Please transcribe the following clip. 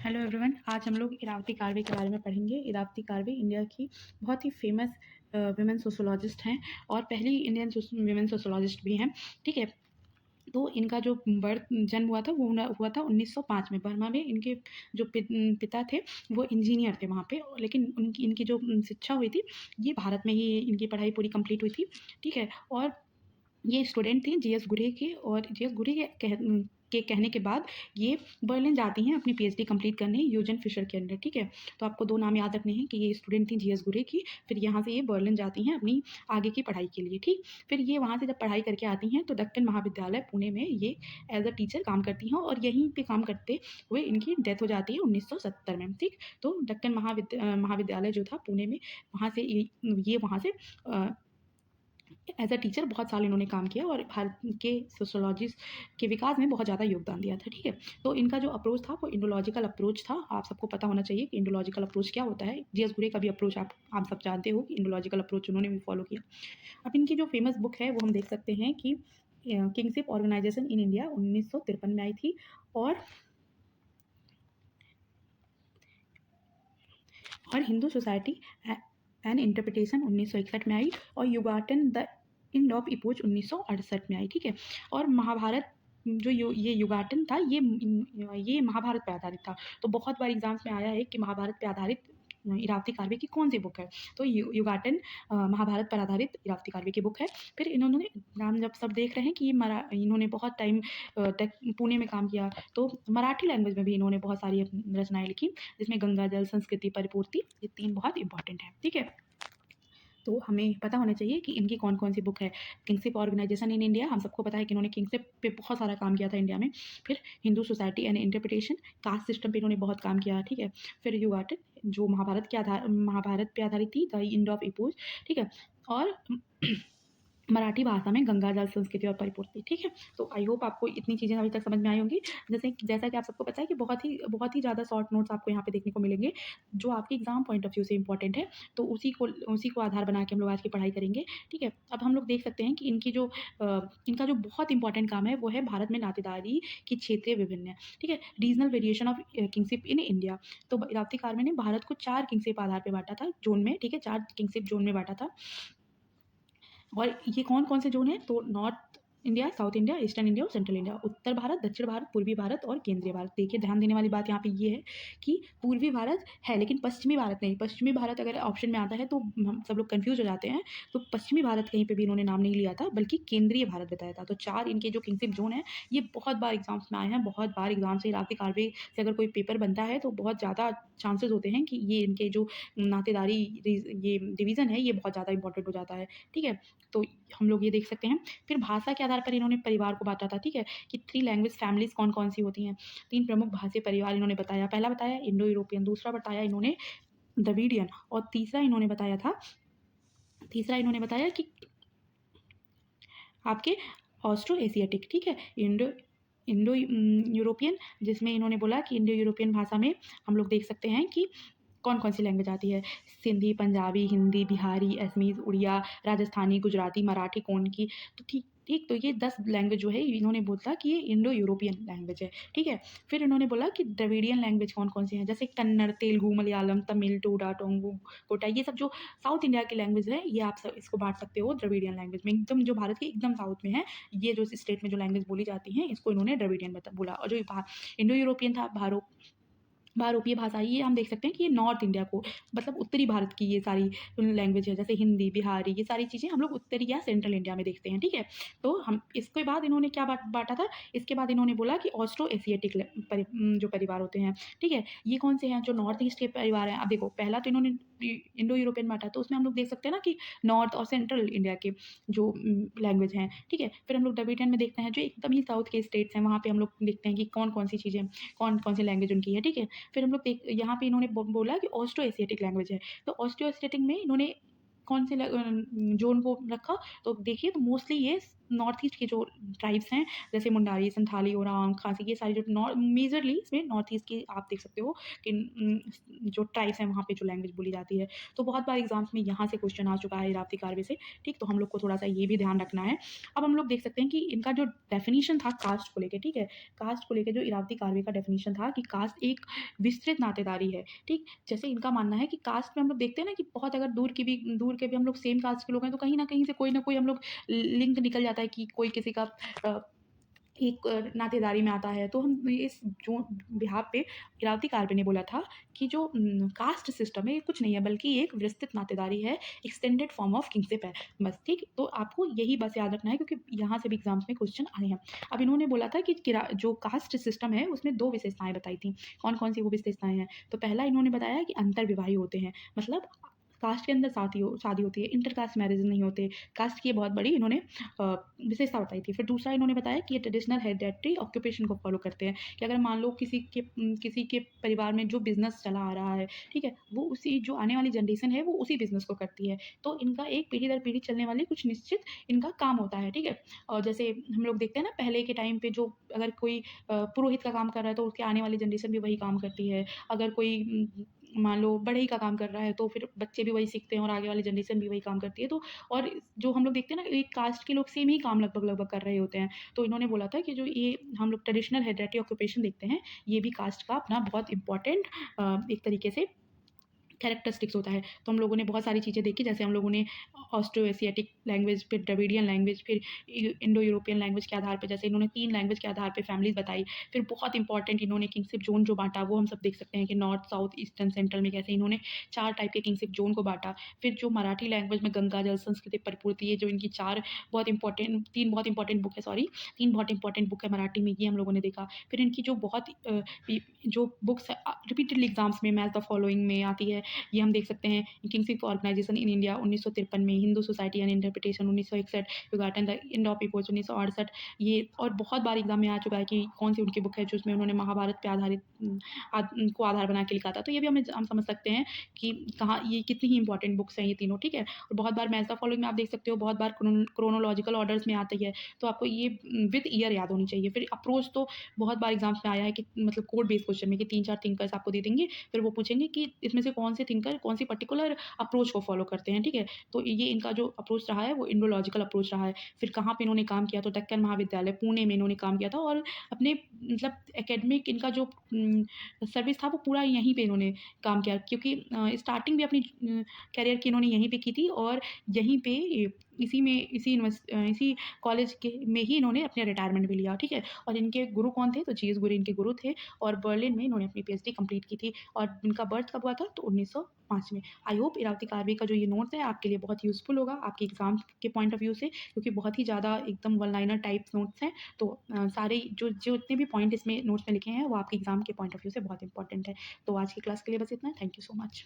Hello everyone, आज हम लोग इरावती कार्वे के बारे में पढ़ेंगे। इरावती कार्वे इंडिया की बहुत ही फेमस विमेन सोशोलॉजिस्ट हैं और पहली इंडियन विमेन सोशोलॉजिस्ट भी हैं। ठीक है, तो इनका जो जन्म हुआ था वो हुआ था 1905 में। बर्मा में इनके जो पिता थे वो इंजीनियर थे वहाँ पे, लेकिन उनकी इनकी जो शिक्षा हुई थी ये भारत में ही इनकी पढ़ाई पूरी कंप्लीट हुई थी। ठीक है, और ये स्टूडेंट थी जीएस गुरे की, और जीएस गुरे के कहने के बाद ये बर्लिन जाती हैं अपनी पीएचडी कंप्लीट करने यूजन फिशर के अंडर। ठीक है, तो आपको दो नाम याद रखने हैं कि ये स्टूडेंट थी जीएस गुरे की, फिर यहाँ से ये बर्लिन जाती हैं अपनी आगे की पढ़ाई के लिए। ठीक, फिर ये वहाँ से जब पढ़ाई करके आती हैं तो दक्कन महाविद्यालय पुणे में ये एज अ टीचर काम करती हैं, और यहीं पे काम करते हुए इनकी डेथ हो जाती है 1970 में। ठीक, तो दक्कन महाविद्यालय जो था पुणे में, वहाँ से ये वहाँ से एज अ टीचर बहुत साल इन्होंने काम किया और भारत के सोशोलॉजी के विकास में बहुत ज़्यादा योगदान दिया था। ठीक है, तो इनका जो अप्रोच था वो इंडोलॉजिकल अप्रोच था। आप सबको पता होना चाहिए कि इंडोलॉजिकल अप्रोच क्या होता है। जीएस गुरे का भी अप्रोच आप सब जानते हो कि इंडोलॉजिकल अप्रोच उन्होंने भी फॉलो किया। अब इनकी जो फेमस बुक है वो हम देख सकते हैं कि किंगशिप ऑर्गेनाइजेशन इन इंडिया 1953 में आई थी, और हिंदू सोसाइटी एंड इंटरप्रिटेशन 1961 में आई, और युगाटन द एंड ऑफ इपोच 1968 में आई। ठीक है, और महाभारत जो ये युगाटन था ये महाभारत पर आधारित था। तो बहुत बार एग्जाम्स में आया है कि महाभारत पर आधारित इरावती कार्वे की कौन सी बुक है, तो युगाटन महाभारत पर आधारित इरावती कार्वे की बुक है। फिर इन्होंने नाम जब सब देख रहे हैं कि इन्होंने बहुत टाइम तक पुणे में काम किया, तो मराठी लैंग्वेज में भी इन्होंने बहुत सारी रचनाएं लिखी, जिसमें गंगा जल, संस्कृति, परिपूर्ति, ये तीन बहुत इंपॉर्टेंट है। ठीक है, तो हमें पता होना चाहिए कि इनकी कौन कौन सी बुक है। किंगशिप ऑर्गेनाइजेशन इन इंडिया, हम सबको पता है कि इन्होंने किंगशिप पे बहुत सारा काम किया था इंडिया में। फिर Hindu society and interpretation, caste system पे इन्होंने बहुत काम किया। ठीक है, फिर युगाटन जो महाभारत पे आधारित थी, द एंड ऑफ इपोज। ठीक है, और मराठी भाषा में गंगा जल, संस्कृति और परिपूर्ति। ठीक है, तो आई होप आपको इतनी चीज़ें अभी तक समझ में आई होंगी। जैसा कि आप सबको पता है कि बहुत ही ज़्यादा शॉर्ट नोट्स आपको यहाँ पे देखने को मिलेंगे, जो आपके एग्जाम पॉइंट ऑफ व्यू से इंपॉर्टेंट है। तो उसी को आधार बना के हम लोग आज की पढ़ाई करेंगे। ठीक है, अब हम लोग देख सकते हैं कि इनका जो बहुत इंपॉर्टेंट काम है वो है भारत में नातेदारी की क्षेत्रीय विभिन्न। ठीक है, regional variation of kingship in India. तो इरावती कार्वे ने भारत को 4 किंगशिप आधार पे बांटा था, जोन में। ठीक है, 4 किंगशिप जोन में बांटा था, और ये कौन कौन से जोन हैं, तो north India, south India, eastern India और सेंट्रल इंडिया। उत्तर भारत, दक्षिण भारत, पूर्वी भारत और केंद्रीय भारत। देखिए, ध्यान देने वाली बात यहाँ पे ये है कि पूर्वी भारत है लेकिन पश्चिमी भारत नहीं। पश्चिमी भारत अगर ऑप्शन में आता है तो हम सब लोग कंफ्यूज हो जाते हैं। तो पश्चिमी भारत कहीं पे भी इन्होंने नाम नहीं लिया था, बल्कि केंद्रीय भारत बताया था। तो 4 इनके जो किंगशिप जोन है ये बहुत बार एग्जाम्स में आए हैं। बहुत बार एग्जाम से इरावती कार्वे से अगर कोई पेपर बनता है तो बहुत ज़्यादा चांसेस होते हैं कि ये इनके जो नातेदारी ये डिवीज़न है ये बहुत ज़्यादा इंपॉर्टेंट हो जाता है। ठीक है, तो हम लोग ये देख सकते हैं। फिर भाषा के आधार पर इन्होंने परिवार को बांटा था। ठीक है, कि 3 लैंग्वेज फैमिलीज कौन कौन सी होती हैं। 3 प्रमुख भाषीय परिवार इन्होंने बताया। पहला बताया इंडो यूरोपियन, दूसरा बताया इन्होंने द्रविडियन, और तीसरा इन्होंने बताया कि आपके ऑस्ट्रो एशियाटिक। ठीक है, इंडो यूरोपियन, जिसमें इन्होंने बोला कि इंडो यूरोपियन भाषा में हम लोग देख सकते हैं कि कौन कौन सी लैंग्वेज आती है। सिंधी, पंजाबी, हिंदी, बिहारी, असमीज, उड़िया, राजस्थानी, गुजराती, मराठी, कोंकणी। तो ठीक ठीक, तो ये 10 लैंग्वेज जो है इन्होंने बोला कि ये इंडो यूरोपियन लैंग्वेज है। ठीक है, फिर इन्होंने बोला कि द्रविडियन लैंग्वेज कौन कौन सी हैं, जैसे कन्नड़, तेलुगु, मलयालम, तमिल, टोडा, टोंगू, कोटा, ये सब जो साउथ इंडिया की लैंग्वेज है, ये आप सब इसको बांट सकते हो द्रविडियन लैंग्वेज में। एकदम जो भारत के एकदम साउथ में है, ये जो स्टेट में जो लैंग्वेज बोली जाती हैं इसको इन्होंने द्रविडियन बोला। और जो इंडो यूरोपियन था, भारोपीय भाषा, ये हम देख सकते हैं कि ये नॉर्थ इंडिया को, मतलब उत्तरी भारत की ये सारी लैंग्वेज है, जैसे हिंदी, बिहारी, ये सारी चीज़ें हम लोग उत्तरी या सेंट्रल इंडिया में देखते हैं। ठीक है, तो हम इसके बाद इन्होंने क्या बांटा था, इसके बाद इन्होंने बोला कि ऑस्ट्रो एशियाटिक जो परिवार होते हैं। ठीक है, ये कौन से हैं, जो नॉर्थ ईस्ट के परिवार हैं। अब देखो, पहला तो इन्होंने इंडो यूरोपियन बांटा, तो उसमें हम लोग देख सकते हैं ना कि नॉर्थ और सेंट्रल इंडिया के जो लैंग्वेज हैं। ठीक है, फिर हम लोग द्रविडियन में देखते हैं जो एकदम ही साउथ के स्टेट्स हैं, वहाँ पे हम लोग देखते हैं कि कौन कौन सी चीज़ें, कौन कौन सी लैंग्वेज उनकी है। ठीक है, फिर हम लोग यहाँ पे इन्होंने बोला कि ऑस्ट्रो एशियाटिक लैंग्वेज है। तो ऑस्ट्रो एशियाटिक में इन्होंने कौन से जोन को रखा, तो देखिए, तो मोस्टली ये नॉर्थ ईस्ट के जो ट्राइब्स हैं, जैसे मुंडारी, संथाली, ओरांव, खासी, ये सारी जो मेजरली इसमें नॉर्थ ईस्ट की आप देख सकते हो कि जो ट्राइब्स हैं वहाँ पे जो लैंग्वेज बोली जाती है। तो बहुत बार एग्ज़ाम्स में यहाँ से क्वेश्चन आ चुका है इरावती कार्वे से, ठीक? तो हम लोग को थोड़ा-सा ये भी ध्यान रखना है। अब हम लोग देख सकते हैं कि इनका जो डेफ़िनिशन था कास्ट को लेके, ठीक है? कास्ट को लेके जो इरावती कार्वे का डेफ़िनिशन था कि कास्ट एक विस्तृत नातेदारी है, ठीक? जैसे इनका मानना है कि कास्ट में हम लोग देखते हैं ना कि बहुत अगर दूर के भी हम लोग सेम कास्ट के लोग हैं, तो कहीं न कहीं से कोई न कोई हम लोग लिंक निकल जाता है कि कोई किसी का अ, एक नातेदारी में आता है। तो हम इस जो बिहाफ़ पे इरावती कार्वे ने बोला था कि जो कास्ट सिस्टम है ये कुछ नहीं है बल्कि एक विस्तृत नातेदारी है, एक्सटेंडेड फॉर्म ऑफ किंगशिप है, बस ठीक। तो आपको यही बस याद रखना है क्योंकि यहाँ से भी एग्ज़ाम्स में क्वेश्चन आए हैं। अब इन्होंने बोला था कि जो कास्ट सिस्टम है उसमें 2 विशेषताएँ बताई थी। कौन-कौन सी वो विशेषताएँ हैं? तो पहला इन्होंने बताया कि अंतर्विवाही होते हैं, मतलब कास्ट के अंदर शादी होती है, इंटर कास्ट मैरिज नहीं होते। कास्ट की ये बहुत बड़ी इन्होंने अ, विशेषता बताई थी। फिर दूसरा इन्होंने बताया कि ये ट्रेडिशनल हेरिडेटरी ऑक्यूपेशन को फ़ॉलो करते हैं कि अगर मान लो किसी के परिवार में जो बिज़नेस चला आ रहा है, ठीक है? वो उसी जो आने वाली जनरेशन है वो उसी बिज़नेस को करती है। तो इनका एक पीढ़ी दर पीढ़ी चलने वाले कुछ निश्चित इनका काम होता है, ठीक है? और जैसे हम लोग देखते हैं ना पहले के टाइम पे जो अगर कोई पुरोहित का काम कर रहा है तो उसके आने वाली जनरेशन भी वही काम करती है। अगर कोई मान लो बढ़ई का काम कर रहा है तो फिर बच्चे भी वही सीखते हैं और आगे वाली जनरेशन भी वही काम करती है। तो और जो हम लोग देखते हैं ना एक कास्ट के लोग सेम ही काम लगभग-लगभग कर रहे होते हैं। तो इन्होंने बोला था कि जो ये हम लोग ट्रेडिशनल हेरिडेटरी ऑक्यूपेशन देखते हैं, ये भी कास्ट का अपना बहुत इम्पोर्टेंट एक तरीके से कैरेक्टरिस्टिक्स होता है। तो हम लोगों ने बहुत सारी चीज़ें देखी जैसे हम लोगों ने ऑस्ट्रो एशियाटिक लैंग्वेज, फिर द्रविडियन लैंग्वेज, फिर इंडो यूरोपियन लैंग्वेज के आधार पे जैसे इन्होंने 3 लैंग्वेज के आधार पे फैमिलीज़ बताई। फिर बहुत इंपॉर्टेंट इन्होंने किंगशिप ज़ोन जो बाँटा वो हम सब देख सकते हैं कि नॉर्थ, साउथ, ईस्टर्न, सेंट्रल में कैसे इन्होंने 4 टाइप के किंगशिप ज़ोन को बाँटा। फिर जो मराठी लैंग्वेज में गंगा जल, संस्कृति, परिपूर्ति ये जो इनकी 4 बहुत इंपॉर्टेंट 3 बहुत इंपॉर्टेंट बुक है सॉरी 3 बहुत इंपॉर्टेंट बुक है मराठी में ये हम लोगों ने देखा। फिर इनकी जो बहुत जो बुक्स रिपीटेडली एग्ज़ाम्स में मैच द फॉलोइंग में आती है ये हम देख सकते हैं किंगशिप ऑर्गेनाइजेशन इन इंडिया 1953 में, हिंदू सोसाइटी एंड इंटरप्रिटेशन 1961, युगाटन द एंड ऑफ इपोज 1968 ये और बहुत बार एग्जाम में आ चुका है कि कौन सी उनकी बुक है जो उसमें उन्होंने महाभारत पे आधारित को आधार बना के लिखा था। तो ये भी हम समझ सकते हैं कि कहाँ ये कितनी ही इंपॉर्टेंट बुक्स हैं ये तीनों, ठीक है? और बहुत बार मैच द फॉलोइंग में आप देख सकते हो बहुत बार क्रोनोलॉजिकल ऑर्डर्स में आती है, तो आपको ये विद ईयर याद होनी चाहिए। फिर अप्रोच तो बहुत बार एग्जाम्स में आया है कि मतलब कोड बेस्ड क्वेश्चन में कि 3-4 थिंकर्स आपको दे देंगे, फिर वो पूछेंगे कि इसमें से कौन से थिंकर कौन सी पर्टिकुलर अप्रोच को फॉलो करते हैं, ठीक है? तो ये इनका जो अप्रोच रहा है वो इंडोलॉजिकल अप्रोच रहा है। फिर कहाँ पे इन्होंने काम किया तो डेक्कन महाविद्यालय पुणे में इन्होंने काम किया था और अपने मतलब एकेडमिक इनका जो सर्विस था वो पूरा यहीं पे इन्होंने काम किया क्योंकि स्टार्टिंग भी अपनी करियर की इन्होंने यहीं पे की थी और यहीं पे इसी कॉलेज के में ही इन्होंने अपना रिटायरमेंट भी लिया, ठीक है? और इनके गुरु कौन थे? तो जीएस गुरु इनके गुरु थे और बर्लिन में इन्होंने अपनी पीएचडी कंप्लीट की थी और इनका बर्थ कब हुआ था? तो 1905 में। आई होप इरावती कार्वे का जो ये नोट्स है आपके लिए बहुत यूज़फुल होगा आपके एग्ज़ाम के पॉइंट ऑफ व्यू से क्योंकि बहुत ही ज़्यादा एकदम वन लाइनर टाइप नोट्स हैं। तो सारे जो जितने भी पॉइंट इसमें नोट्स में लिखे हैं वो आपके एग्ज़ाम के पॉइंट ऑफ व्यू से बहुत इंपॉर्टेंट है। तो आज की क्लास के लिए बस इतना है। Thank you so much.